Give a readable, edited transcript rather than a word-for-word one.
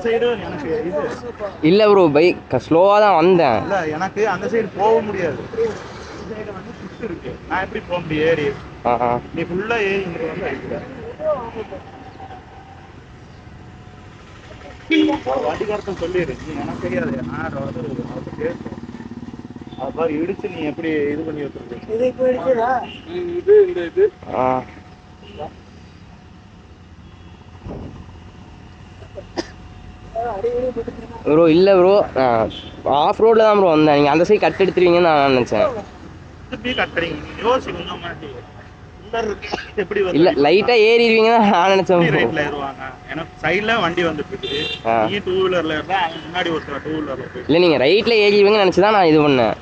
Side எனக்கு இது இல்லை ப்ரோ, பைக் ஸ்லோவாக தான் வந்தேன். இல்லை, எனக்கு அந்த சைடு போக முடியாது. இந்த சைடு வந்து சுத்து இருக்கு, நான் எப்படி போக முடியும் ஏறி? நீ ஃபுல்லாக ஏறி இங்கே வந்து அடிக்கிற. வண்டிக்காரத்தில் சொல்லிடு, நீ எனக்கு தெரியாது, நான் வந்து அவர்கிட்ட பேசுவேன். அது மாதிரி இடிச்சு நீ எப்படி இது பண்ணி வச்சிருக்க? இது இப்போ இடிச்சதா? இது இந்த இது ப்ரோ. இல்லை ப்ரோ, ஆஃப் ரோடில் தான் ப்ரோ வந்தேன். நீங்கள் அந்த சைடு கட் எடுத்துருவீங்கன்னு நான் நினச்சேன். எப்படி கட்டுறீங்க? யோசி கொஞ்சம் மாட்டி. எப்படி இல்லை, வந்து லைட்டாக ஏறிடுவீங்கன்னு நான் நினச்சேன் ப்ரோ. ரைட்ல ஏறுவாங்க, ஏன்னா சைடில் வண்டி வந்துட்டு இருக்குது. நீ டூ வீலரில் இருந்தால் முன்னாடி ஒருத்தர் டூ வீலரில் போய் இல்லை, நீங்கள் ரைட்டில் ஏறிடுவீங்கன்னு நினச்சி தான் நான் இது பண்ணேன்.